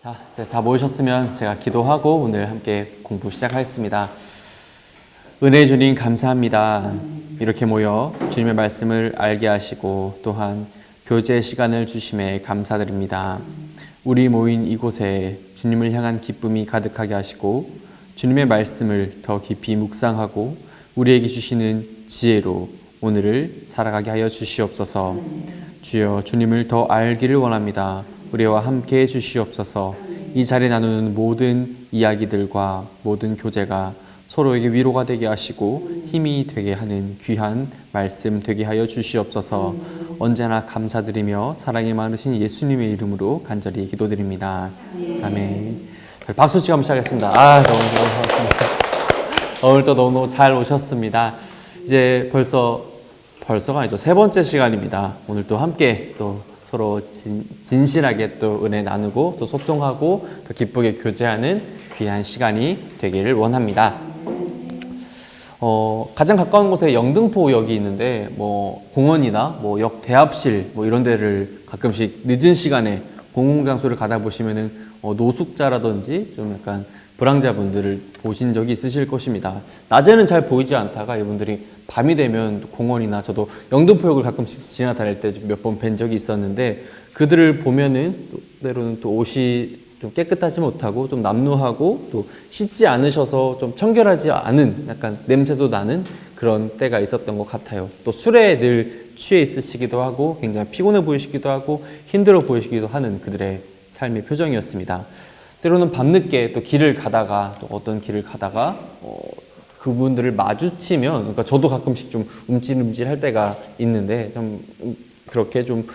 자, 이제 다 모이셨으면 제가 기도하고 오늘 함께 공부 시작하겠습니다. 은혜 주님 감사합니다. 이렇게 모여 주님의 말씀을 알게 하시고 또한 교제 시간을 주심에 감사드립니다. 우리 모인 이곳에 주님을 향한 기쁨이 가득하게 하시고 주님의 말씀을 더 깊이 묵상하고 우리에게 주시는 지혜로 오늘을 살아가게 하여 주시옵소서. 주여, 주님을 더 알기를 원합니다. 우리와 함께 해주시옵소서. 이 자리에 나누는 모든 이야기들과 모든 교제가 서로에게 위로가 되게 하시고 힘이 되게 하는 귀한 말씀 되게 하여 주시옵소서. 언제나 감사드리며 사랑이 많으신 예수님의 이름으로 간절히 기도드립니다. 아멘. 박수 치고 한번 시작하겠습니다. 너무 반갑습니다. 오늘도 너무 잘 오셨습니다. 이제 벌써가 아니죠. 세 번째 시간입니다. 오늘 또 함께 또 서로 진실하게 또 은혜 나누고 또 소통하고 또 기쁘게 교제하는 귀한 시간이 되기를 원합니다. 가장 가까운 곳에 영등포역이 있는데 공원이나 역 대합실 이런 데를 가끔씩 늦은 시간에 공공장소를 가다 보시면은 노숙자라든지 좀 약간 불황자분들을 보신 적이 있으실 것입니다. 낮에는 잘 보이지 않다가 이분들이 밤이 되면 공원이나 저도 영등포역을 가끔씩 지나다닐 때 몇 번 뵌 적이 있었는데 그들을 보면은 때로는 또 옷이 좀 깨끗하지 못하고 좀 남루하고 또 씻지 않으셔서 좀 청결하지 않은 약간 냄새도 나는 그런 때가 있었던 것 같아요. 또 술에 늘 취해 있으시기도 하고 굉장히 피곤해 보이시기도 하고 힘들어 보이시기도 하는 그들의 삶의 표정이었습니다. 때로는 밤늦게 또 길을 가다가 또 어떤 길을 가다가 그분들을 마주치면 그러니까 저도 가끔씩 좀 움찔움찔할 때가 있는데 좀 그렇게 좀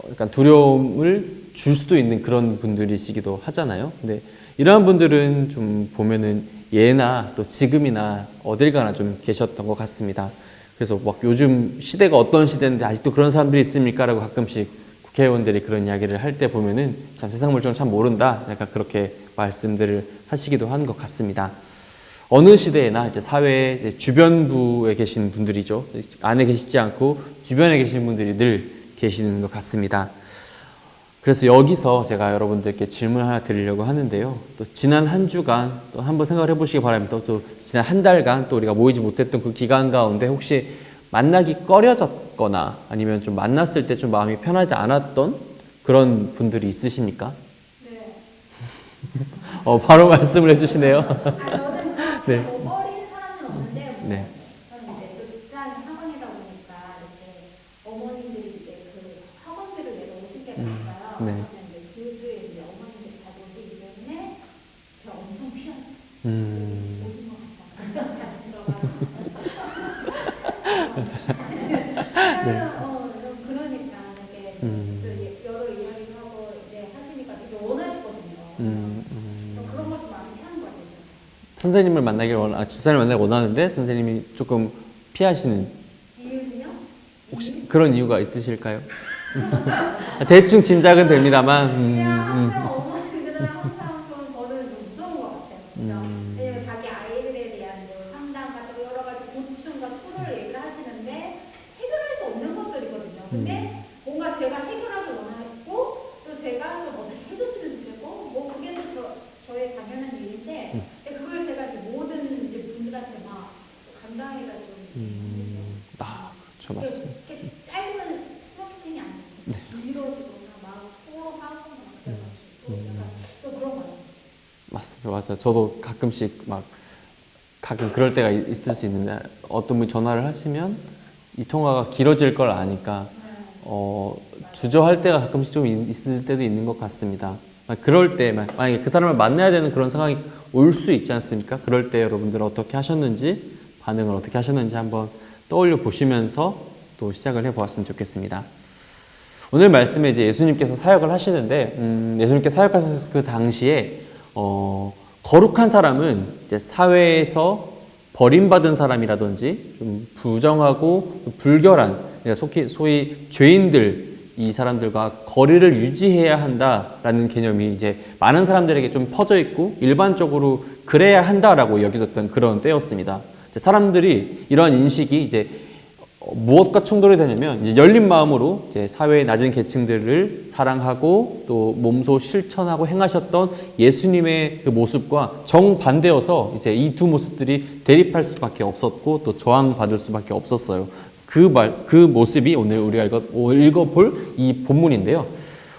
약간 두려움을 줄 수도 있는 그런 분들이시기도 하잖아요. 근데 이러한 분들은 좀 보면은 예나 또 지금이나 어딜 가나 좀 계셨던 것 같습니다. 그래서 요즘 시대가 어떤 시대인데 아직도 그런 사람들이 있습니까? 라고 가끔씩 국회의원들이 그런 이야기를 할 때 보면은 참 세상 물정 참 모른다. 약간 그렇게 말씀들을 하시기도 한 것 같습니다. 어느 시대에나 이제 사회의 주변부에 계신 분들이죠. 안에 계시지 않고 주변에 계신 분들이 늘 계시는 것 같습니다. 그래서 여기서 제가 여러분들께 질문 하나 드리려고 하는데요. 또 지난 한 주간 또 한번 생각을 해보시기 바랍니다. 또 지난 한 달간 또 우리가 모이지 못했던 그 기간 가운데 혹시 만나기 꺼려졌거나 아니면 좀 만났을 때 좀 마음이 편하지 않았던 그런 분들이 있으십니까? 네. 바로 말씀을 해주시네요. 저는 네. 어린 사람은 없는데 네. 저는 이제 또 직장이 학원이다 보니까 이렇게 어머님들이 이제 그 학원비를 내러 오실 때가 있어요. 네. 그러면 이제 교수에 이제 어머님들이 자주 오시기 때문에 제가 엄청 피하죠. 오신 것 같아요. 다시 들어가서. 그러니까 이게 여러 이야기를 하고 이제 하시니까 되게 원하시거든요. 그런 것도 많이 피하는 것 같아요. 선생님을 집사님을 만나기 원하는데 선생님이 조금 피하시는 이유는요? 혹시 그런 이유가 있으실까요? 대충 짐작은 됩니다만 그냥 항상 어머니들은 항상 좀 저는 무서운 것 같아요. 왜냐면 자기 아이들에 대한 상담 같은 여러 가지 고충과 토로를 얘기를 하시는데 해결할 수 없는 것들이거든요. 근데 뭔가 제가 해결하기 원하고 또 제가 좀 어떻게 해줬으면 좋겠고 그게 저의 당연한 일인데 그걸 제가 이제 모든 이제 분들한테 막 감당하기가 좀 그렇죠, 맞습니다. 이렇게 짧은 스마트폰이 아니에요. 길어지거나 막 토로하고 막 그래가지고 약간 또 그런 거 같아요. 맞습니다. 맞아요. 저도 가끔씩 가끔 그럴 때가 있을 수 있는데 어떤 분이 전화를 하시면 이 통화가 길어질 걸 아니까 주저할 때가 가끔씩 좀 있을 때도 있는 것 같습니다. 그럴 때 만약에 그 사람을 만나야 되는 그런 상황이 올 수 있지 않습니까? 그럴 때 여러분들은 어떻게 하셨는지 반응을 어떻게 하셨는지 한번 떠올려 보시면서 또 시작을 해보았으면 좋겠습니다. 오늘 말씀에 이제 예수님께서 사역을 하시는데 예수님께서 사역하셨을 그 당시에 거룩한 사람은 이제 사회에서 버림받은 사람이라든지 좀 부정하고 불결한 그러니까 소위 죄인들 이 사람들과 거리를 유지해야 한다라는 개념이 이제 많은 사람들에게 좀 퍼져 있고 일반적으로 그래야 한다라고 여겨졌던 그런 때였습니다. 사람들이 이러한 인식이 이제 무엇과 충돌이 되냐면 이제 열린 마음으로 이제 사회의 낮은 계층들을 사랑하고 또 몸소 실천하고 행하셨던 예수님의 그 모습과 정반대여서 이제 이 두 모습들이 대립할 수밖에 없었고 또 저항받을 수밖에 없었어요. 그 모습이 오늘 우리가 읽어볼 이 본문인데요.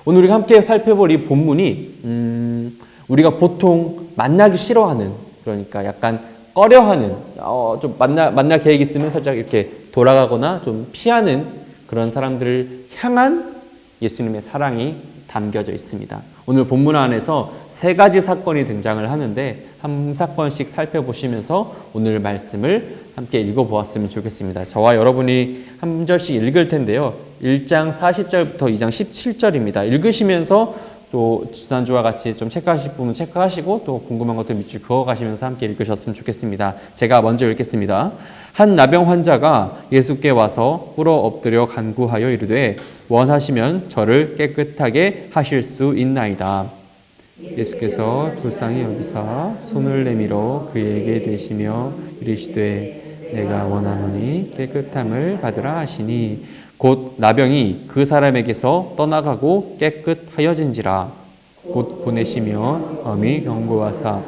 오늘 우리가 함께 살펴볼 이 본문이 우리가 보통 만나기 싫어하는, 그러니까 약간 꺼려하는, 좀 만날 계획 있으면 살짝 이렇게 돌아가거나 좀 피하는 그런 사람들을 향한 예수님의 사랑이 담겨져 있습니다. 오늘 본문 안에서 세 가지 사건이 등장을 하는데 한 사건씩 살펴보시면서 오늘 말씀을 함께 읽어보았으면 좋겠습니다. 저와 여러분이 한 절씩 읽을 텐데요. 1장 40절부터 2장 17절입니다. 읽으시면서 또 지난주와 같이 좀 체크하실 부분 체크하시고 또 궁금한 것들 밑줄 그어가시면서 함께 읽으셨으면 좋겠습니다. 제가 먼저 읽겠습니다. 한 나병 환자가 예수께 와서 꿇어 엎드려 간구하여 이르되 원하시면 저를 깨끗하게 하실 수 있나이다. 예수께서 불쌍히 여기사 손을 내밀어 그에게 대시며 이르시되 내가 원하노니 깨끗함을 받으라 하시니 곧 나병이 그 사람에게서 떠나가고 깨끗하여진지라. 곧 보내시며 엄히 경고하사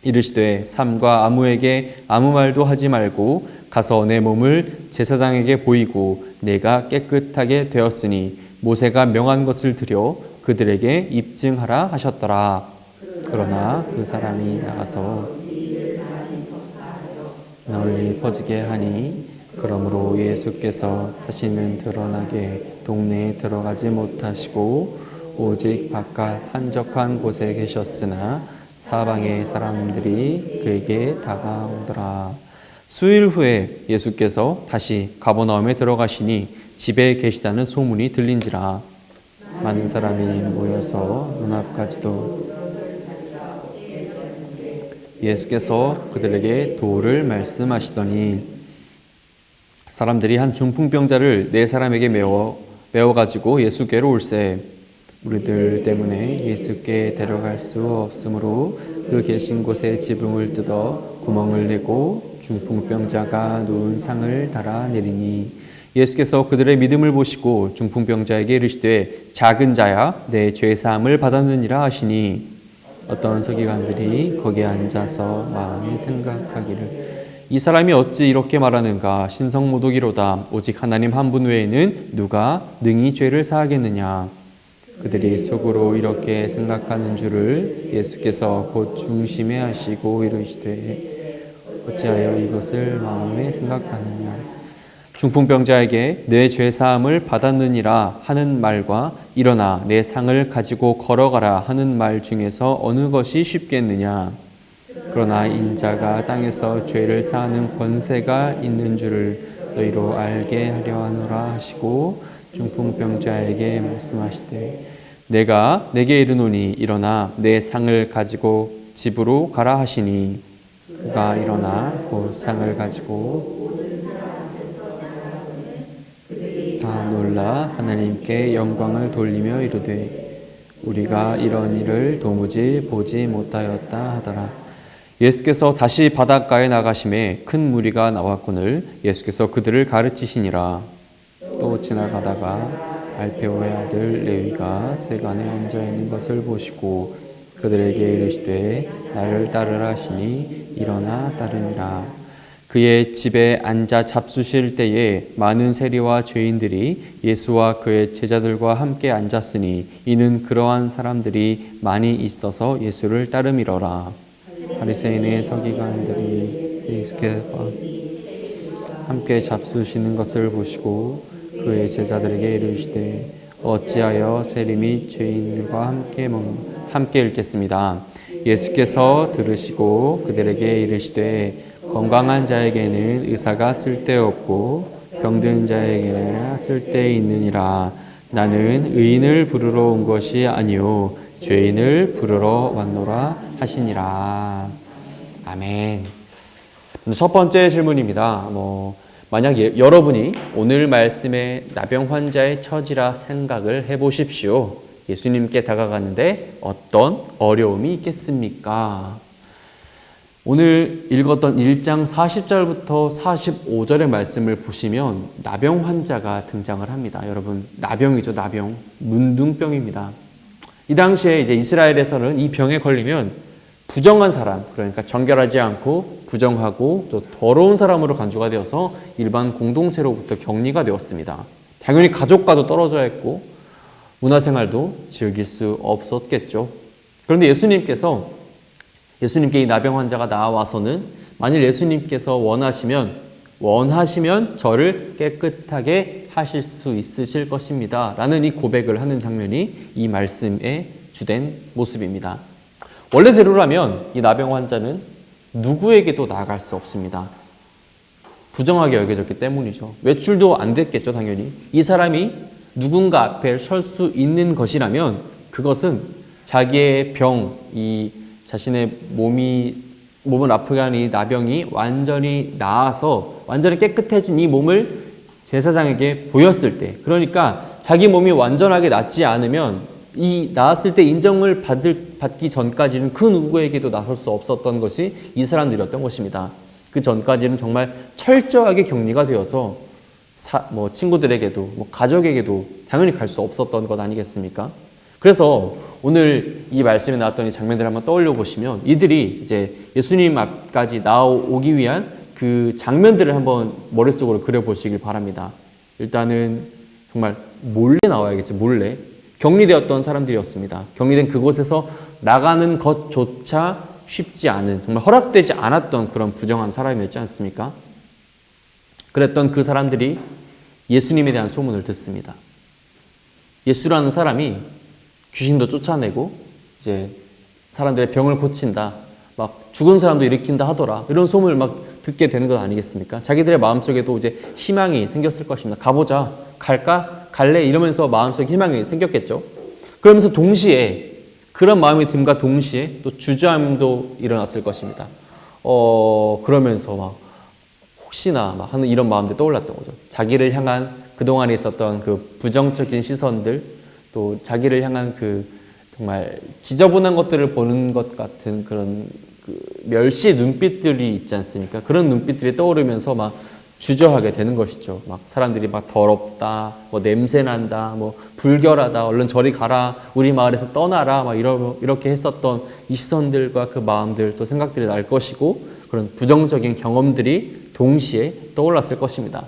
이르시되 삼가 아무에게 아무 말도 하지 말고 가서 내 몸을 제사장에게 보이고 내가 깨끗하게 되었으니 모세가 명한 것을 드려 그들에게 입증하라 하셨더라. 그러나 그 사람이 나가서 널리 퍼지게 하니 그러므로 예수께서 다시는 드러나게 동네에 들어가지 못하시고 오직 바깥 한적한 곳에 계셨으나 사방의 사람들이 그에게 다가오더라. 수일 후에 예수께서 다시 가버나움에 들어가시니 집에 계시다는 소문이 들린지라. 많은 사람이 모여서 눈앞까지도 예수께서 그들에게 도를 말씀하시더니 사람들이 한 중풍병자를 네 사람에게 메워가지고 예수께로 올세. 우리들 때문에 예수께 데려갈 수 없으므로 그 계신 곳에 지붕을 뜯어 구멍을 내고 중풍병자가 누운 상을 달아 내리니 예수께서 그들의 믿음을 보시고 중풍병자에게 이르시되 작은 자야 내 죄사함을 받았느니라 하시니 어떤 서기관들이 거기에 앉아서 마음에 생각하기를 이 사람이 어찌 이렇게 말하는가 신성모독이로다. 오직 하나님 한 분 외에는 누가 능히 죄를 사하겠느냐. 그들이 속으로 이렇게 생각하는 줄을 예수께서 곧 중심에 하시고 이르시되 어찌하여 이것을 마음에 생각하느냐. 중풍병자에게 내 죄사함을 받았느니라 하는 말과 일어나 내 상을 가지고 걸어가라 하는 말 중에서 어느 것이 쉽겠느냐. 그러나 인자가 땅에서 죄를 사하는 권세가 있는 줄을 너희로 알게 하려 하노라 하시고 중풍병자에게 말씀하시되 내가 내게 이르노니 일어나 내 상을 가지고 집으로 가라 하시니 그가 일어나 곧 상을 가지고 다 놀라 하나님께 영광을 돌리며 이르되 우리가 이런 일을 도무지 보지 못하였다 하더라. 예수께서 다시 바닷가에 나가심에 큰 무리가 나왔거늘 예수께서 그들을 가르치시니라. 또 지나가다가 알페오의 아들 레위가 세간에 앉아 있는 것을 보시고 그들에게 이르시되 나를 따르라 하시니 일어나 따르니라. 그의 집에 앉아 잡수실 때에 많은 세리와 죄인들이 예수와 그의 제자들과 함께 앉았으니 이는 그러한 사람들이 많이 있어서 예수를 따름이러라. 바리새인의 서기관들이 예수께서 함께 잡수시는 것을 보시고 그의 제자들에게 이르시되 어찌하여 세리 및 죄인들과 함께 읽겠습니다. 예수께서 들으시고 그들에게 이르시되 건강한 자에게는 의사가 쓸데없고 병든 자에게는 쓸데있느니라. 나는 의인을 부르러 온 것이 아니요 죄인을 부르러 왔노라 하시니라. 아멘. 첫 번째 질문입니다. 만약 여러분이 오늘 말씀의 나병 환자의 처지라 생각을 해보십시오. 예수님께 다가가는데 어떤 어려움이 있겠습니까? 오늘 읽었던 1장 40절부터 45절의 말씀을 보시면 나병 환자가 등장을 합니다. 여러분, 나병이죠, 나병. 문둥병입니다. 이 당시에 이제 이스라엘에서는 이 병에 걸리면 부정한 사람, 그러니까 정결하지 않고 부정하고 또 더러운 사람으로 간주가 되어서 일반 공동체로부터 격리가 되었습니다. 당연히 가족과도 떨어져야 했고 문화생활도 즐길 수 없었겠죠. 그런데 예수님께 이 나병 환자가 나와서는 만일 예수님께서 원하시면 저를 깨끗하게 하실 수 있으실 것입니다 라는 이 고백을 하는 장면이 이 말씀의 주된 모습입니다. 원래대로라면 이 나병 환자는 누구에게도 나아갈 수 없습니다. 부정하게 여겨졌기 때문이죠. 외출도 안 됐겠죠, 당연히. 이 사람이 누군가 앞에 설 수 있는 것이라면 그것은 자기의 병, 이 자신의 몸을 아프게 하는 이 나병이 완전히 나아서 완전히 깨끗해진 이 몸을 제사장에게 보였을 때, 그러니까 자기 몸이 완전하게 낫지 않으면 이 나았을 때 인정을 받기 전까지는 그 누구에게도 나설 수 없었던 것이 이 사람들이었던 것입니다. 그 전까지는 정말 철저하게 격리가 되어서 친구들에게도 가족에게도 당연히 갈 수 없었던 것 아니겠습니까? 그래서 오늘 이 말씀에 나왔던 이 장면들을 한번 떠올려 보시면 이들이 이제 예수님 앞까지 나오기 위한 그 장면들을 한번 머릿속으로 그려보시길 바랍니다. 일단은 정말 몰래 나와야겠지, 몰래. 격리되었던 사람들이었습니다. 격리된 그곳에서 나가는 것조차 쉽지 않은, 정말 허락되지 않았던 그런 부정한 사람이었지 않습니까? 그랬던 그 사람들이 예수님에 대한 소문을 듣습니다. 예수라는 사람이 귀신도 쫓아내고 이제 사람들의 병을 고친다, 막 죽은 사람도 일으킨다 하더라, 이런 소문을 막 듣게 되는 것 아니겠습니까? 자기들의 마음속에도 이제 희망이 생겼을 것입니다. 가보자, 갈까, 갈래, 이러면서 마음속에 희망이 생겼겠죠. 그러면서 동시에, 그런 마음이 듦과 동시에 또 주저함도 일어났을 것입니다. 그러면서 막 혹시나 막 하는 이런 마음들이 떠올랐던 거죠. 자기를 향한 그동안에 있었던 그 부정적인 시선들, 또 자기를 향한 그 정말 지저분한 것들을 보는 것 같은 그런 그 멸시 눈빛들이 있지 않습니까? 그런 눈빛들이 떠오르면서 막 주저하게 되는 것이죠. 막 사람들이 막 더럽다, 뭐 냄새 난다, 뭐 불결하다, 얼른 저리 가라, 우리 마을에서 떠나라, 막 이렇게 했었던 이 시선들과 그 마음들, 또 생각들이 날 것이고, 그런 부정적인 경험들이 동시에 떠올랐을 것입니다.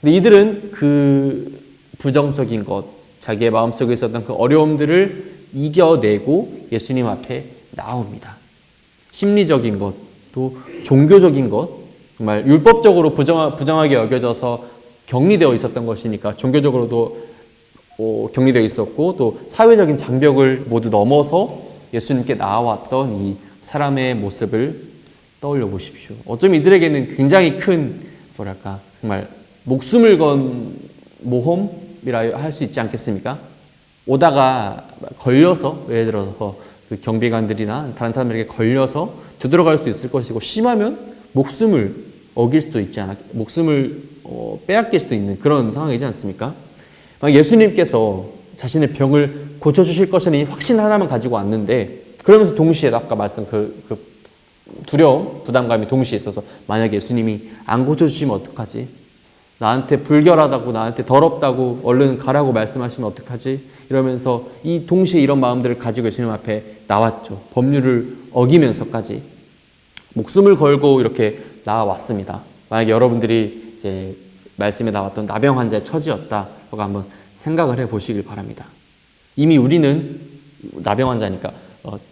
근데 이들은 그 부정적인 것, 자기의 마음속에 있었던 그 어려움들을 이겨내고 예수님 앞에 나옵니다. 심리적인 것, 또 종교적인 것, 정말 율법적으로 부정하게 여겨져서 격리되어 있었던 것이니까 종교적으로도 격리되어 있었고, 또 사회적인 장벽을 모두 넘어서 예수님께 나아왔던 이 사람의 모습을 떠올려 보십시오. 어쩌면 이들에게는 굉장히 큰 정말 목숨을 건 모험이라 할 수 있지 않겠습니까? 오다가 걸려서, 예를 들어서 그 경비관들이나 다른 사람들에게 걸려서 되돌아갈 수 있을 것이고, 심하면 목숨을 어길 수도 있지 않아, 목숨을 빼앗길 수도 있는 그런 상황이지 않습니까? 예수님께서 자신의 병을 고쳐주실 것이니 확신 하나만 가지고 왔는데, 그러면서 동시에 아까 말했던 그 두려움, 부담감이 동시에 있어서, 만약에 예수님이 안 고쳐주시면 어떡하지? 나한테 불결하다고, 나한테 더럽다고 얼른 가라고 말씀하시면 어떡하지? 이러면서 이 동시에 이런 마음들을 가지고 예수님 앞에 나왔죠. 법률을 어기면서까지 목숨을 걸고 이렇게 나왔습니다. 만약에 여러분들이 이제 말씀에 나왔던 나병 환자의 처지였다라고 한번 생각을 해보시길 바랍니다. 이미 우리는 나병 환자니까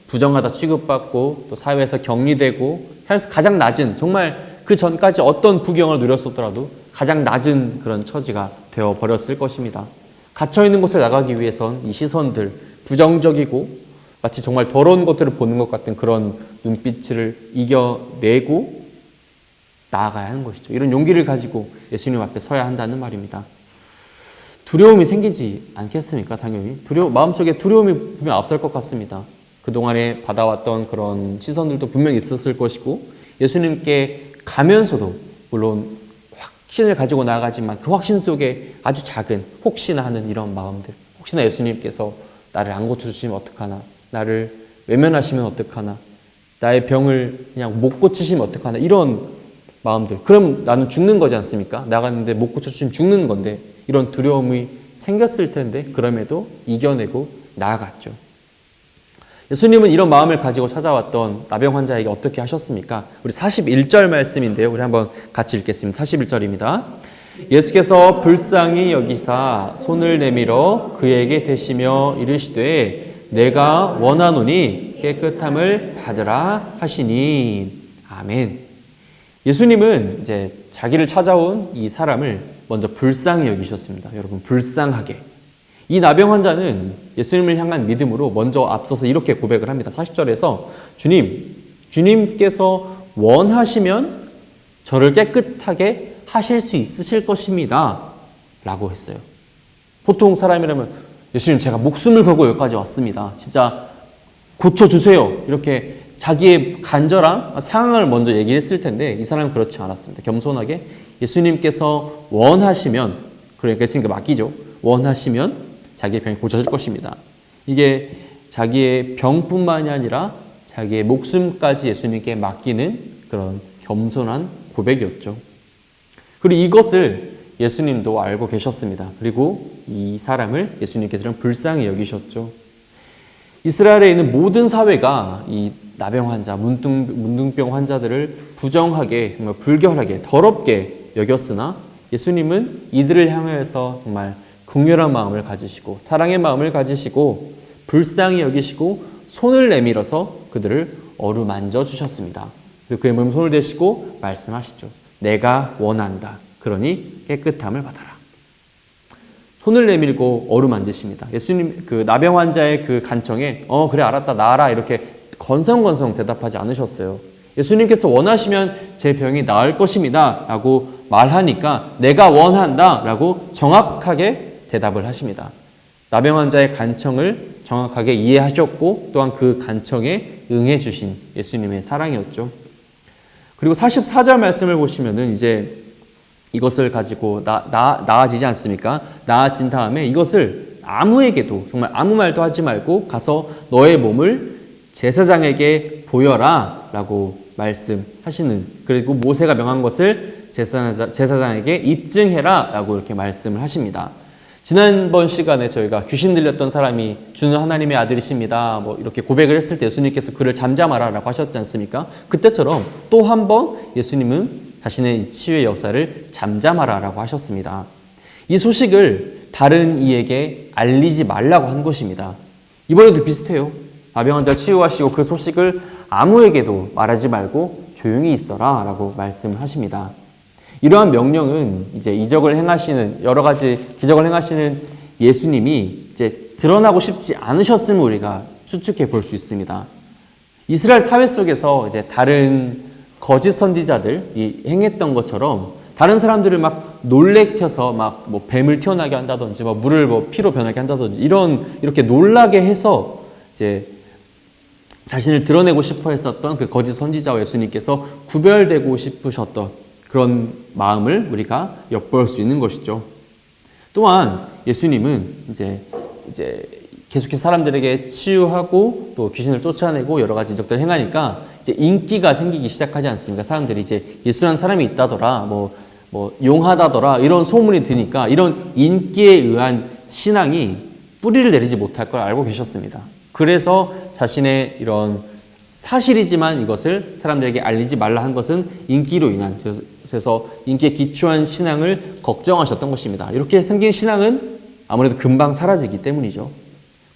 부정하다 취급받고 또 사회에서 격리되고 가장 낮은, 정말 그 전까지 어떤 부경을 누렸었더라도 가장 낮은 그런 처지가 되어버렸을 것입니다. 갇혀있는 곳에 나가기 위해선 이 시선들, 부정적이고 마치 정말 더러운 것들을 보는 것 같은 그런 눈빛을 이겨내고 나아가야 하는 것이죠. 이런 용기를 가지고 예수님 앞에 서야 한다는 말입니다. 두려움이 생기지 않겠습니까? 당연히. 마음속에 두려움이 분명 앞설 것 같습니다. 그동안에 받아왔던 그런 시선들도 분명히 있었을 것이고, 예수님께 가면서도 물론 확신을 가지고 나아가지만 그 확신 속에 아주 작은 혹시나 하는 이런 마음들, 혹시나 예수님께서 나를 안 고쳐주시면 어떡하나, 나를 외면하시면 어떡하나, 나의 병을 그냥 못 고치시면 어떡하나 이런 마음들. 그럼 나는 죽는 거지 않습니까? 나갔는데 못 고쳐주시면 죽는 건데 이런 두려움이 생겼을 텐데 그럼에도 이겨내고 나아갔죠. 예수님은 이런 마음을 가지고 찾아왔던 나병 환자에게 어떻게 하셨습니까? 우리 41절 말씀인데요. 우리 한번 같이 읽겠습니다. 41절입니다. 예수께서 불쌍히 여기사 손을 내밀어 그에게 대시며 이르시되 내가 원하노니 깨끗함을 받으라 하시니. 아멘. 예수님은 이제 자기를 찾아온 이 사람을 먼저 불쌍히 여기셨습니다. 여러분, 불쌍하게. 이 나병 환자는 예수님을 향한 믿음으로 먼저 앞서서 이렇게 고백을 합니다. 40절에서 주님께서 원하시면 저를 깨끗하게 하실 수 있으실 것입니다. 라고 했어요. 보통 사람이라면 예수님 제가 목숨을 걸고 여기까지 왔습니다. 진짜 고쳐주세요. 이렇게 자기의 간절한 상황을 먼저 얘기했을 텐데 이 사람은 그렇지 않았습니다. 겸손하게 예수님께서 원하시면, 그러니까 예수님께 맡기죠. 원하시면 자기의 병이 고쳐질 것입니다. 이게 자기의 병뿐만이 아니라 자기의 목숨까지 예수님께 맡기는 그런 겸손한 고백이었죠. 그리고 이것을 예수님도 알고 계셨습니다. 그리고 이 사람을 예수님께서는 불쌍히 여기셨죠. 이스라엘에 있는 모든 사회가 이 나병 환자, 문둥병 환자들을 부정하게, 정말 불결하게, 더럽게 여겼으나 예수님은 이들을 향해서 정말 긍휼한 마음을 가지시고 사랑의 마음을 가지시고 불쌍히 여기시고 손을 내밀어서 그들을 어루만져 주셨습니다. 그리고 그의 몸에 손을 대시고 말씀하시죠. 내가 원한다. 그러니 깨끗함을 받아라. 손을 내밀고 어루만지십니다. 예수님 그 나병 환자의 그 간청에 그래 알았다 나아라 이렇게 건성건성 대답하지 않으셨어요. 예수님께서 원하시면 제 병이 나을 것입니다 라고 말하니까 내가 원한다 라고 정확하게 대답을 하십니다. 나병 환자의 간청을 정확하게 이해하셨고 또한 그 간청에 응해 주신 예수님의 사랑이었죠. 그리고 44절 말씀을 보시면은 이제 이것을 가지고 나아지지 않습니까? 나아진 다음에 이것을 아무에게도 정말 아무 말도 하지 말고 가서 너의 몸을 제사장에게 보여라 라고 말씀하시는, 그리고 모세가 명한 것을 제사장에게 입증해라 라고 이렇게 말씀을 하십니다. 지난번 시간에 저희가 귀신 들렸던 사람이 주는 하나님의 아들이십니다 뭐 이렇게 고백을 했을 때 예수님께서 그를 잠잠하라 라고 하셨지 않습니까? 그때처럼 또 한 번 예수님은 자신의 치유의 역사를 잠잠하라 라고 하셨습니다. 이 소식을 다른 이에게 알리지 말라고 한 것입니다. 이번에도 비슷해요. 나병 환자를 치유하시고 그 소식을 아무에게도 말하지 말고 조용히 있어라 라고 말씀을 하십니다. 이러한 명령은 이제 이적을 행하시는, 여러 가지 기적을 행하시는 예수님이 이제 드러나고 싶지 않으셨음을 우리가 추측해 볼 수 있습니다. 이스라엘 사회 속에서 이제 다른 거짓 선지자들이 행했던 것처럼 다른 사람들을 막 놀래켜서 막 뭐 뱀을 튀어나게 한다든지 막 물을 뭐 피로 변하게 한다든지 이렇게 놀라게 해서 이제 자신을 드러내고 싶어 했었던 그 거짓 선지자와 예수님께서 구별되고 싶으셨던 그런 마음을 우리가 엿볼 수 있는 것이죠. 또한 예수님은 이제 계속해서 사람들에게 치유하고 또 귀신을 쫓아내고 여러 가지 이적들을 행하니까 이제 인기가 생기기 시작하지 않습니까? 사람들이 이제 예수라는 사람이 있다더라, 뭐 용하다더라 이런 소문이 드니까 이런 인기에 의한 신앙이 뿌리를 내리지 못할 걸 알고 계셨습니다. 그래서 자신의 이런 사실이지만 이것을 사람들에게 알리지 말라 한 것은 인기로 인한, 그래서 인기에 기초한 신앙을 걱정하셨던 것입니다. 이렇게 생긴 신앙은 아무래도 금방 사라지기 때문이죠.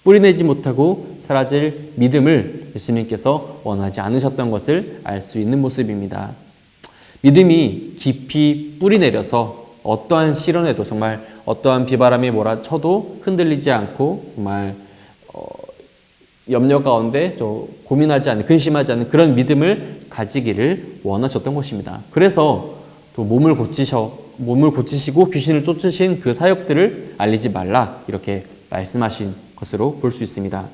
뿌리내지 못하고 사라질 믿음을 예수님께서 원하지 않으셨던 것을 알 수 있는 모습입니다. 믿음이 깊이 뿌리내려서 어떠한 시련에도 정말 어떠한 비바람이 몰아쳐도 흔들리지 않고 정말 염려 가운데 또 고민하지 않는, 근심하지 않는 그런 믿음을 가지기를 원하셨던 것입니다. 그래서 또 몸을 고치시고 귀신을 쫓으신 그 사역들을 알리지 말라 이렇게 말씀하신 것으로 볼 수 있습니다.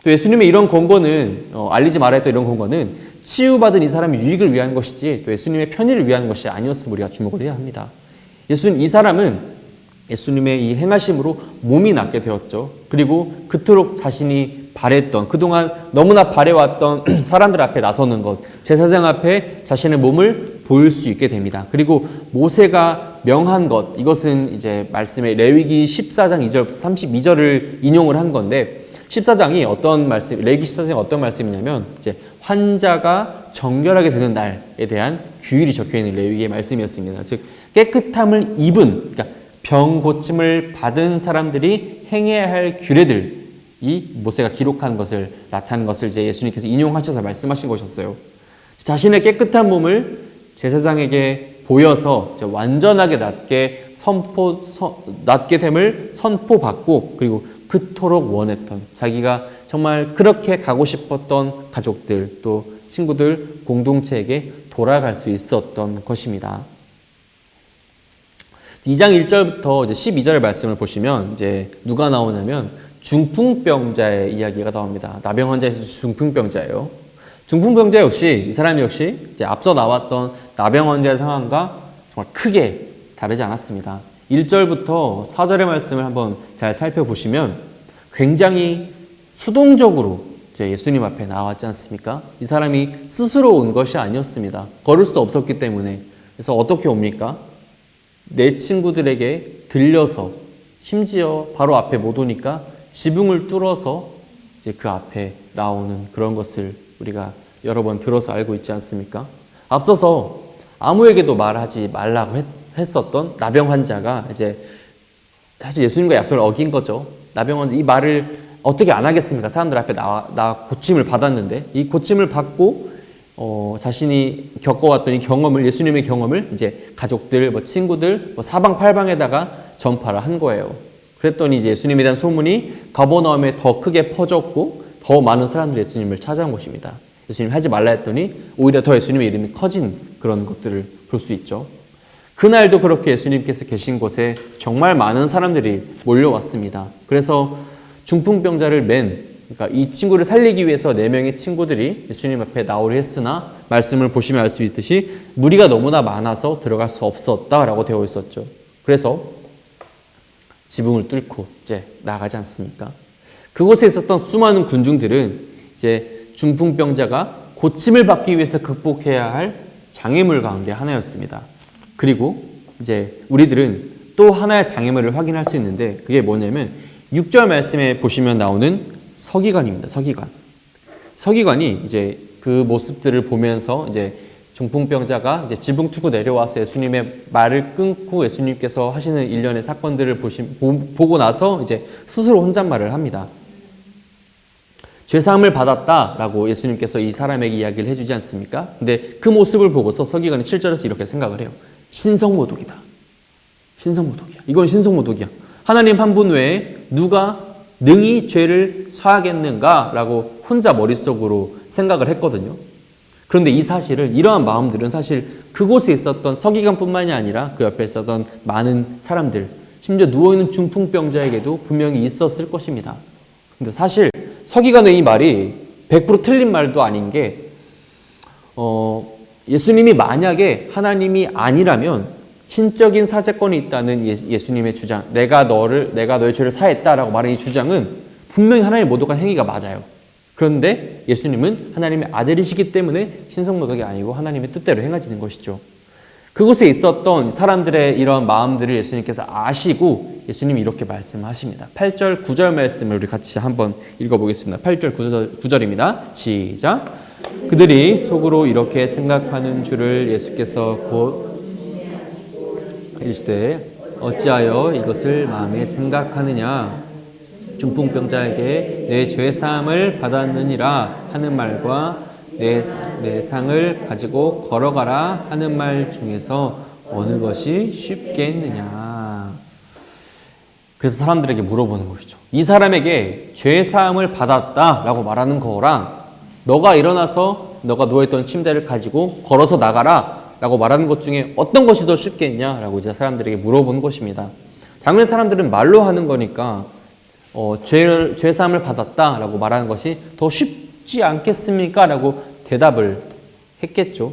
또 예수님의 이런 권고는 알리지 말아야 했던 이런 권고는 치유받은 이 사람의 유익을 위한 것이지 또 예수님의 편의를 위한 것이 아니었음을 우리가 주목을 해야 합니다. 이 사람은 예수님의 이 행하심으로 몸이 낫게 되었죠. 그리고 그토록 자신이 바랬던, 그동안 너무나 바래왔던 사람들 앞에 나서는 것, 제사장 앞에 자신의 몸을 보일 수 있게 됩니다. 그리고 모세가 명한 것, 이것은 이제 말씀에 레위기 14장 2절부터 32절을 인용을 한 건데, 14장이 어떤 말씀, 레위기 14장이 어떤 말씀이냐면 이제 환자가 정결하게 되는 날에 대한 규율이 적혀 있는 레위기의 말씀이었습니다. 즉 깨끗함을 입은, 그러니까 병 고침을 받은 사람들이 행해야 할 규례들이 모세가 기록한 것을 나타낸 것을 이제 예수님께서 인용하셔서 말씀하신 것이었어요. 자신의 깨끗한 몸을 제사장에게 보여서 완전하게 낫게 됨을 선포받고, 그리고 그토록 원했던, 자기가 정말 그렇게 가고 싶었던 가족들, 또 친구들, 공동체에게 돌아갈 수 있었던 것입니다. 2장 1절부터 이제 12절의 말씀을 보시면 이제 누가 나오냐면 중풍병자의 이야기가 나옵니다. 나병 환자에서 중풍병자예요. 중풍병자 역시, 이 사람 역시 이제 앞서 나왔던 나병 환자의 상황과 정말 크게 다르지 않았습니다. 1절부터 4절의 말씀을 한번 잘 살펴보시면 굉장히 수동적으로 이제 예수님 앞에 나왔지 않습니까? 이 사람이 스스로 온 것이 아니었습니다. 걸을 수도 없었기 때문에. 그래서 어떻게 옵니까? 내 친구들에게 들려서, 심지어 바로 앞에 못 오니까 지붕을 뚫어서 이제 그 앞에 나오는 그런 것을 우리가 여러 번 들어서 알고 있지 않습니까? 앞서서 아무에게도 말하지 말라고 했었던 나병 환자가 이제 사실 예수님과 약속을 어긴 거죠. 나병 환자, 이 말을 어떻게 안 하겠습니까? 사람들 앞에 나 고침을 받았는데, 이 고침을 받고 자신이 겪어왔던 이 경험을, 예수님의 경험을 이제 가족들, 친구들, 사방팔방에다가 전파를 한 거예요. 그랬더니 이제 예수님에 대한 소문이 가버나움에 더 크게 퍼졌고, 더 많은 사람들이 예수님을 찾아온 것입니다. 예수님 하지 말라 했더니 오히려 더 예수님의 이름이 커진 그런 것들을 볼 수 있죠. 그날도 그렇게 예수님께서 계신 곳에 정말 많은 사람들이 몰려왔습니다. 그래서 중풍병자를 그러니까 이 친구를 살리기 위해서 4명의 친구들이 예수님 앞에 나오려 했으나, 말씀을 보시면 알 수 있듯이 무리가 너무나 많아서 들어갈 수 없었다라고 되어 있었죠. 그래서 지붕을 뚫고 이제 나가지 않습니까? 그곳에 있었던 수많은 군중들은 이제 중풍병자가 고침을 받기 위해서 극복해야 할 장애물 가운데 하나였습니다. 그리고 이제 우리들은 또 하나의 장애물을 확인할 수 있는데, 그게 뭐냐면 6절 말씀에 보시면 나오는 서기관입니다. 서기관이 이제 그 모습들을 보면서 이제 중풍병자가 이제 지붕 투고 내려와서 예수님의 말을 끊고 예수님께서 하시는 일련의 사건들을 보고 나서 이제 스스로 혼잣말을 합니다. 죄사함을 받았다라고 예수님께서 이 사람에게 이야기를 해주지 않습니까? 근데 그 모습을 보고서 서기관이 7절에서 이렇게 생각을 해요. 신성모독이다. 이건 신성모독이야. 하나님 한 분 외에 누가 능히 죄를 사하겠는가라고 혼자 머릿속으로 생각을 했거든요. 그런데 이 사실을, 이러한 마음들은 사실 그곳에 있었던 서기관뿐만이 아니라 그 옆에 있었던 많은 사람들, 심지어 누워있는 중풍병자에게도 분명히 있었을 것입니다. 근데 사실 서기관의 이 말이 100% 틀린 말도 아닌 게, 예수님이 만약에 하나님이 아니라면 신적인 사제권이 있다는 예수님의 주장, 내가 너의 죄를 사했다라고 말하는 이 주장은 분명히 하나님의 모독한 행위가 맞아요. 그런데 예수님은 하나님의 아들이시기 때문에 신성모독이 아니고 하나님의 뜻대로 행하시는 것이죠. 그곳에 있었던 사람들의 이런 마음들을 예수님께서 아시고 예수님이 이렇게 말씀하십니다. 8절, 9절 말씀을 우리 같이 한번 읽어보겠습니다. 8절, 9절입니다. 시작. 그들이 속으로 이렇게 생각하는 줄을 예수께서 곧 이르시되 어찌하여 이것을 마음에 생각하느냐. 중풍병자에게 내 죄사함을 받았느니라 하는 말과 내 상을 가지고 걸어가라 하는 말 중에서 어느 것이 쉽겠느냐. 그래서 사람들에게 물어보는 것이죠. 이 사람에게 죄사함을 받았다라고 말하는 거랑 너가 일어나서 너가 누워있던 침대를 가지고 걸어서 나가라 라고 말하는 것 중에 어떤 것이 더 쉽겠냐라고 이제 사람들에게 물어보는 것입니다. 당연히 사람들은 말로 하는 거니까 죄사함을 받았다라고 말하는 것이 더 쉽지 않겠습니까? 라고 대답을 했겠죠.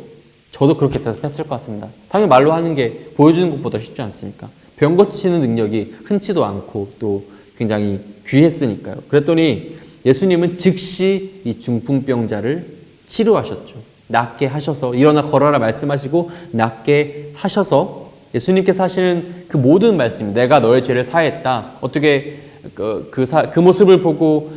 저도 그렇게 대답했을 것 같습니다. 당연히 말로 하는 게 보여주는 것보다 쉽지 않습니까? 병 고치는 능력이 흔치도 않고 또 굉장히 귀했으니까요. 그랬더니 예수님은 즉시 이 중풍병자를 치료하셨죠. 낫게 하셔서 일어나 걸어라 말씀하시고 낫게 하셔서 예수님께서 하시는 그 모든 말씀, 내가 너의 죄를 사했다. 어떻게 그 모습을 보고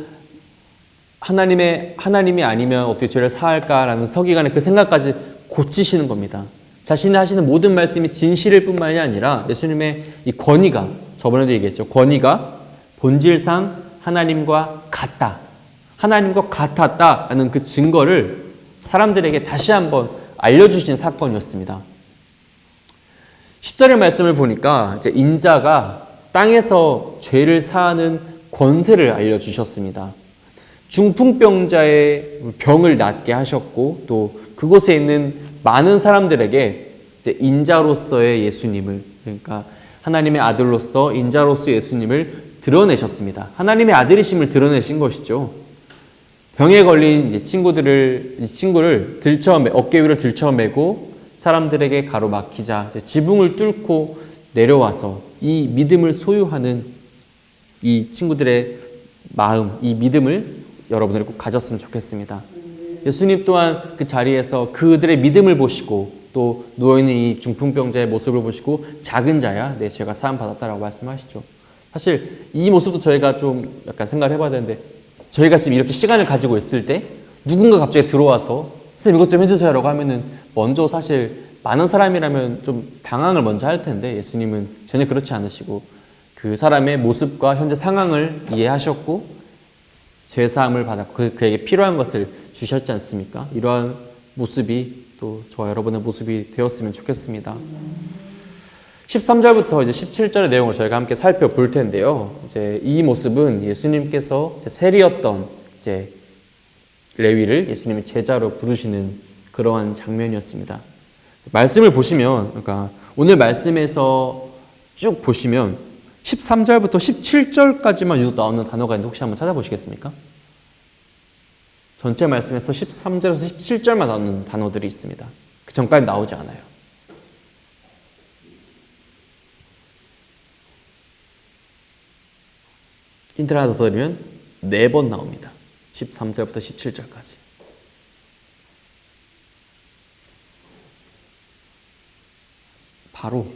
하나님이 아니면 어떻게 죄를 사할까라는 서기관의 그 생각까지 고치시는 겁니다. 자신이 하시는 모든 말씀이 진실일 뿐만이 아니라 예수님의 이 권위가, 저번에도 얘기했죠. 권위가 본질상 하나님과 같다. 하나님과 같았다라는 그 증거를 사람들에게 다시 한번 알려주신 사건이었습니다. 10절의 말씀을 보니까 이제 인자가 땅에서 죄를 사하는 권세를 알려주셨습니다. 중풍병자의 병을 낫게 하셨고 또 그곳에 있는 많은 사람들에게 인자로서의 예수님을, 그러니까 하나님의 아들로서 인자로서 예수님을 드러내셨습니다. 하나님의 아들이심을 드러내신 것이죠. 병에 걸린 이제 친구를 어깨 위로 들쳐매고 사람들에게 가로막히자 지붕을 뚫고 내려와서 이 믿음을 소유하는 이 친구들의 마음, 이 믿음을 여러분들이 꼭 가졌으면 좋겠습니다. 예수님 또한 그 자리에서 그들의 믿음을 보시고 또 누워있는 이 중풍병자의 모습을 보시고 작은 자야 내 죄가 사함 받았다라고 말씀하시죠. 사실 이 모습도 저희가 좀 약간 생각을 해봐야 되는데, 저희가 지금 이렇게 시간을 가지고 있을 때 누군가 갑자기 들어와서 선생님 이것 좀 해주세요 라고 하면은 먼저 사실 많은 사람이라면 좀 당황을 먼저 할 텐데 예수님은 전혀 그렇지 않으시고 그 사람의 모습과 현재 상황을 이해하셨고 죄사함을 받았고 그에게 필요한 것을 주셨지 않습니까? 이러한 모습이 또 저와 여러분의 모습이 되었으면 좋겠습니다. 13절부터 이제 17절의 내용을 저희가 함께 살펴볼 텐데요. 이제 이 모습은 예수님께서 세리였던 이제 레위를 예수님의 제자로 부르시는 그러한 장면이었습니다. 말씀을 보시면, 그러니까 오늘 말씀에서 쭉 보시면 13절부터 17절까지만 유독 나오는 단어가 있는데 혹시 한번 찾아보시겠습니까? 전체 말씀에서 13절에서 17절만 나오는 단어들이 있습니다. 그 전까지 나오지 않아요. 힌트를 하나 더 드리면 4번 나옵니다. 13절부터 17절까지. 바로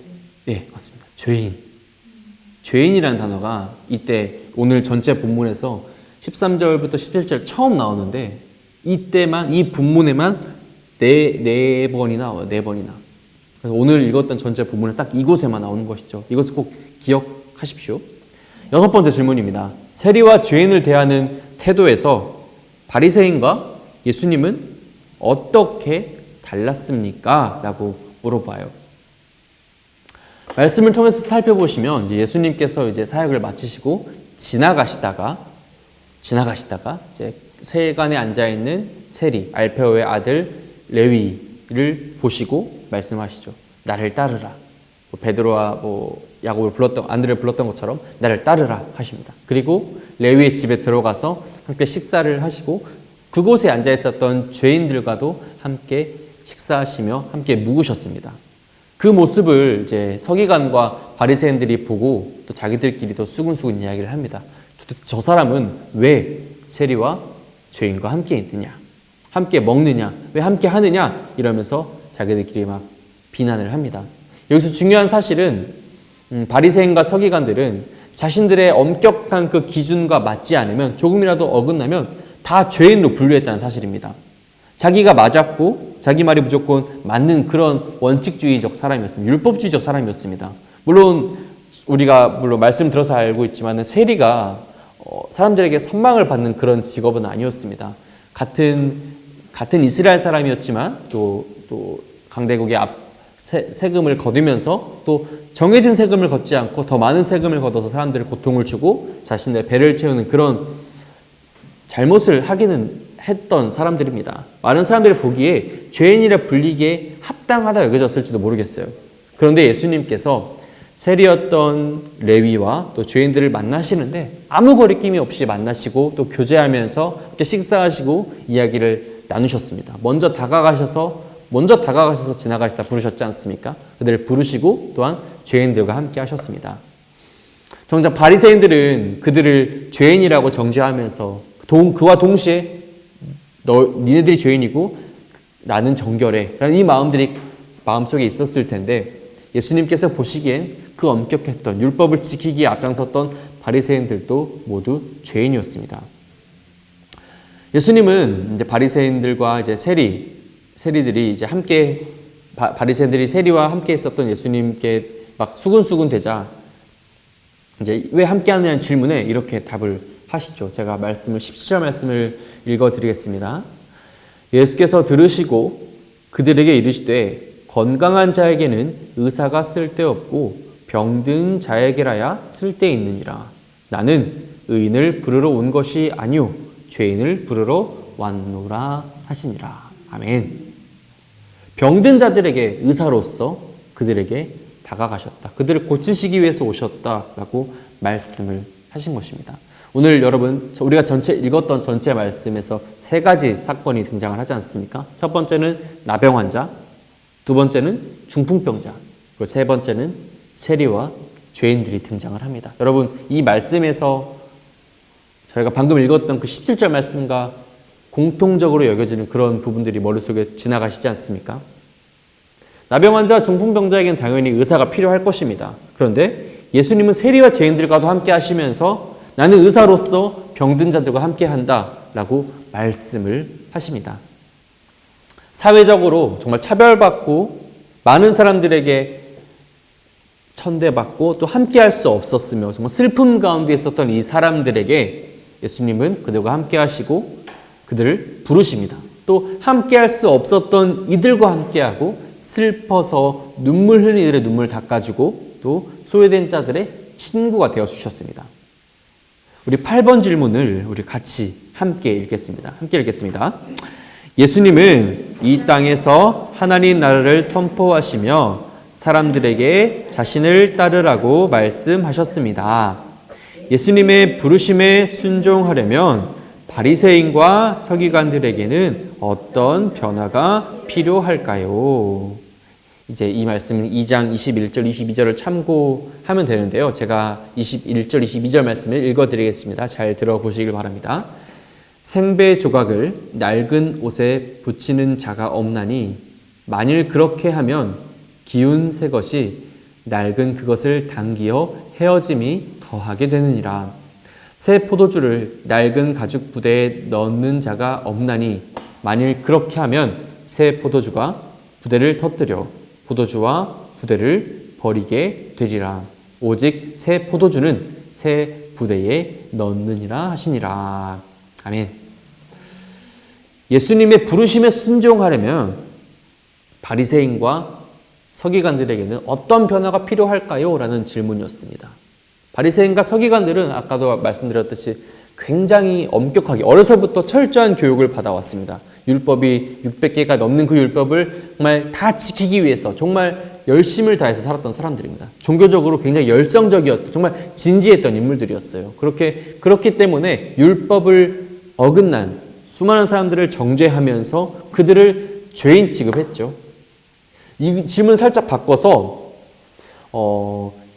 맞습니다. 죄인이라는 단어가 이때 오늘 전체 본문에서 13절부터 17절 처음 나오는데 이때만 이 본문에만 네 번이나 나와요. 4번이나. 그래서 오늘 읽었던 전체 본문에 딱 이곳에만 나오는 것이죠. 이것을 꼭 기억하십시오. 6번째 질문입니다. 세리와 죄인을 대하는 태도에서 바리새인과 예수님은 어떻게 달랐습니까? 라고 물어봐요. 말씀을 통해서 살펴보시면 예수님께서 이제 사역을 마치시고 지나가시다가 이제 세간에 앉아 있는 세리 알페오의 아들 레위를 보시고 말씀하시죠. 나를 따르라. 베드로와 야곱을 안드레를 불렀던 것처럼 나를 따르라 하십니다. 그리고 레위의 집에 들어가서 함께 식사를 하시고 그곳에 앉아 있었던 죄인들과도 함께 식사하시며 함께 묵으셨습니다. 그 모습을 이제 서기관과 바리새인들이 보고 또 자기들끼리 또 수근수근 이야기를 합니다. 도대체 저 사람은 왜 세리와 죄인과 함께 있느냐, 함께 먹느냐, 왜 함께 하느냐 이러면서 자기들끼리 막 비난을 합니다. 여기서 중요한 사실은 바리새인과 서기관들은 자신들의 엄격한 그 기준과 맞지 않으면 조금이라도 어긋나면 다 죄인으로 분류했다는 사실입니다. 자기가 맞았고 자기 말이 무조건 맞는 그런 원칙주의적 사람이었습니다. 율법주의적 사람이었습니다. 물론 우리가 말씀 들어서 알고 있지만 세리가 사람들에게 선망을 받는 그런 직업은 아니었습니다. 같은 이스라엘 사람이었지만 또 강대국의 세금을 거두면서 또 정해진 세금을 걷지 않고 더 많은 세금을 걷어서 사람들의 고통을 주고 자신의 배를 채우는 그런 잘못을 하기는 했던 사람들입니다. 많은 사람들이 보기에 죄인이라 불리기에 합당하다 여겨졌을지도 모르겠어요. 그런데 예수님께서 세리였던 레위와 또 죄인들을 만나시는데 아무 거리낌이 없이 만나시고 또 교제하면서 이렇게 식사하시고 이야기를 나누셨습니다. 먼저 다가가셔서 지나가시다 부르셨지 않습니까? 그들을 부르시고 또한 죄인들과 함께 하셨습니다. 정작 바리새인들은 그들을 죄인이라고 정죄하면서 그와 동시에 니네들이 죄인이고 나는 정결해 라는 이 마음들이 마음속에 있었을 텐데 예수님께서 보시기엔 그 엄격했던 율법을 지키기에 앞장섰던 바리새인들도 모두 죄인이었습니다. 예수님은 이제 바리새인들과 이제 세리들이 이제 함께 바리새인들이 세리와 함께 있었던 예수님께 막 수근수근 되자 이제 왜 함께 하느냐는 질문에 이렇게 답을 하시죠. 제가 17절 말씀을 읽어 드리겠습니다. 예수께서 들으시고 그들에게 이르시되 건강한 자에게는 의사가 쓸데없고 병든 자에게라야 쓸데있느니라. 나는 의인을 부르러 온 것이 아니요 죄인을 부르러 왔노라 하시니라. 아멘. 병든 자들에게 의사로서 그들에게 다가가셨다. 그들을 고치시기 위해서 오셨다라고 말씀을 하신 것입니다. 오늘 여러분 우리가 읽었던 전체 말씀에서 세 가지 사건이 등장을 하지 않습니까? 첫 번째는 나병 환자, 두 번째는 중풍병자, 그리고 세 번째는 세리와 죄인들이 등장을 합니다. 여러분 이 말씀에서 저희가 방금 읽었던 그 17절 말씀과 공통적으로 여겨지는 그런 부분들이 머릿속에 지나가시지 않습니까? 나병 환자, 중풍병자에게는 당연히 의사가 필요할 것입니다. 그런데 예수님은 세리와 죄인들과도 함께 하시면서 나는 의사로서 병든 자들과 함께 한다라고 말씀을 하십니다. 사회적으로 정말 차별받고 많은 사람들에게 천대받고 또 함께 할 수 없었으며 정말 슬픔 가운데 있었던 이 사람들에게 예수님은 그들과 함께 하시고 그들을 부르십니다. 또 함께 할 수 없었던 이들과 함께하고 슬퍼서 눈물 흘린 이들의 눈물을 닦아주고 또 소외된 자들의 친구가 되어주셨습니다. 우리 8번 질문을 우리 같이 함께 읽겠습니다. 예수님은 이 땅에서 하나님 나라를 선포하시며 사람들에게 자신을 따르라고 말씀하셨습니다. 예수님의 부르심에 순종하려면 바리새인과 서기관들에게는 어떤 변화가 필요할까요? 이제 이 말씀은 2장 21절, 22절을 참고하면 되는데요. 제가 21절, 22절 말씀을 읽어드리겠습니다. 잘 들어보시길 바랍니다. 생배 조각을 낡은 옷에 붙이는 자가 없나니 만일 그렇게 하면 기운 새 것이 낡은 그것을 당기어 헤어짐이 더하게 되느니라. 새 포도주를 낡은 가죽 부대에 넣는 자가 없나니 만일 그렇게 하면 새 포도주가 부대를 터뜨려 포도주와 부대를 버리게 되리라. 오직 새 포도주는 새 부대에 넣느니라 하시니라. 아멘. 예수님의 부르심에 순종하려면 바리새인과 서기관들에게는 어떤 변화가 필요할까요? 라는 질문이었습니다. 바리새인과 서기관들은 아까도 말씀드렸듯이 굉장히 엄격하게 어려서부터 철저한 교육을 받아왔습니다. 율법이 600개가 넘는 그 율법을 정말 다 지키기 위해서 정말 열심을 다해서 살았던 사람들입니다. 종교적으로 굉장히 열성적이었던 정말 진지했던 인물들이었어요. 그렇기 때문에 율법을 어긋난 수많은 사람들을 정죄하면서 그들을 죄인 취급했죠. 이 질문을 살짝 바꿔서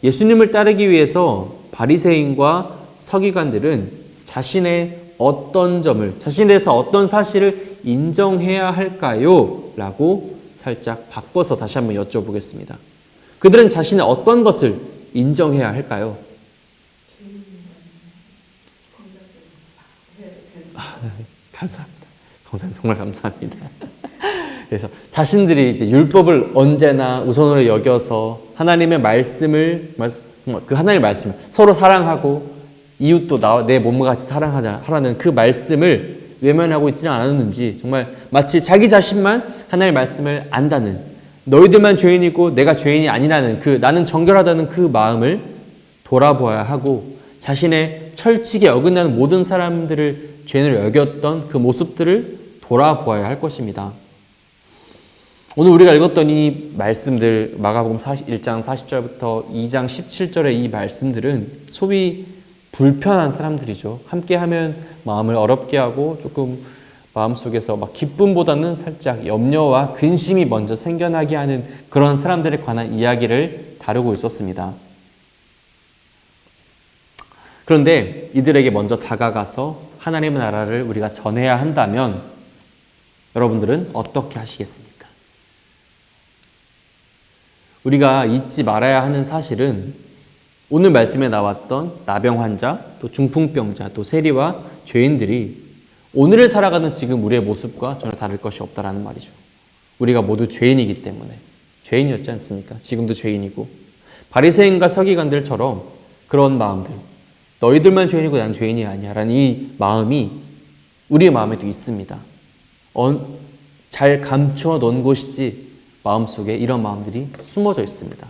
예수님을 따르기 위해서 바리새인과 서기관들은 자신의 어떤 점을, 자신에 대해서 어떤 사실을 인정해야 할까요? 라고 살짝 바꿔서 다시 한번 여쭤보겠습니다. 그들은 자신의 어떤 것을 인정해야 할까요? 감사합니다. 정말 감사합니다. 그래서 자신들이 이제 율법을 언제나 우선으로 여겨서 하나님의 말씀을 그 하나님의 말씀을 서로 사랑하고 이웃도 내 몸과 같이 사랑하라는 그 말씀을 외면하고 있지는 않았는지 정말 마치 자기 자신만 하나님의 말씀을 안다는 너희들만 죄인이고 내가 죄인이 아니라는 그 나는 정결하다는 그 마음을 돌아보아야 하고 자신의 철칙에 어긋나는 모든 사람들을 죄인으로 여겼던 그 모습들을 돌아보아야 할 것입니다. 오늘 우리가 읽었던 이 말씀들 마가복음 1장 40절부터 2장 17절의 이 말씀들은 소위 불편한 사람들이죠. 함께하면 마음을 어렵게 하고 조금 마음속에서 막 기쁨보다는 살짝 염려와 근심이 먼저 생겨나게 하는 그런 사람들에 관한 이야기를 다루고 있었습니다. 그런데 이들에게 먼저 다가가서 하나님의 나라를 우리가 전해야 한다면 여러분들은 어떻게 하시겠습니까? 우리가 잊지 말아야 하는 사실은 오늘 말씀에 나왔던 나병 환자, 또 중풍병자, 또 세리와 죄인들이 오늘을 살아가는 지금 우리의 모습과 전혀 다를 것이 없다라는 말이죠. 우리가 모두 죄인이기 때문에. 죄인이었지 않습니까? 지금도 죄인이고. 바리새인과 서기관들처럼 그런 마음들, 너희들만 죄인이고 난 죄인이 아니야 라는 이 마음이 우리의 마음에도 있습니다. 잘 감춰 놓은 곳이지 마음속에 이런 마음들이 숨어져 있습니다.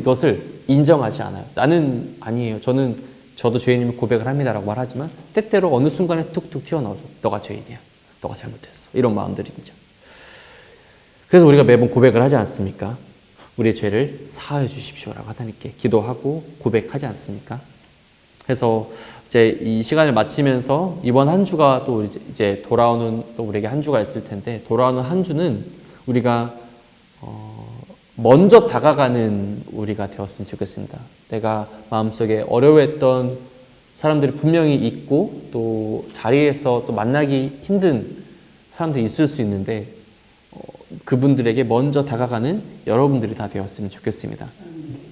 이것을 인정하지 않아요. 나는 아니에요. 저도 죄인임을 고백을 합니다라고 말하지만 때때로 어느 순간에 툭툭 튀어나오죠. 너가 죄인이야. 너가 잘못했어. 이런 마음들이죠. 그래서 우리가 매번 고백을 하지 않습니까? 우리의 죄를 사하여 주십시오라고 하나님께 기도하고 고백하지 않습니까? 그래서 이제 이 시간을 마치면서 이번 한 주가 또 이제 돌아오는 또 우리에게 한 주가 있을 텐데 돌아오는 한 주는 우리가 먼저 다가가는 우리가 되었으면 좋겠습니다. 내가 마음속에 어려워했던 사람들이 분명히 있고 또 자리에서 또 만나기 힘든 사람들이 있을 수 있는데 그분들에게 먼저 다가가는 여러분들이 다 되었으면 좋겠습니다.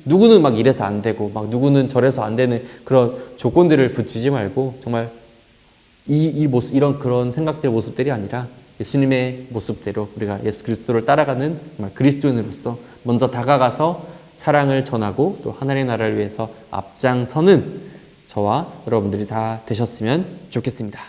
누구는 막 이래서 안 되고 막 누구는 저래서 안 되는 그런 조건들을 붙이지 말고 정말 이 모습 이런 그런 모습들이 아니라 예수님의 모습대로 우리가 예수 그리스도를 따라가는 정말 그리스도인으로서 먼저 다가가서 사랑을 전하고 또 하나님의 나라를 위해서 앞장서는 저와 여러분들이 다 되셨으면 좋겠습니다.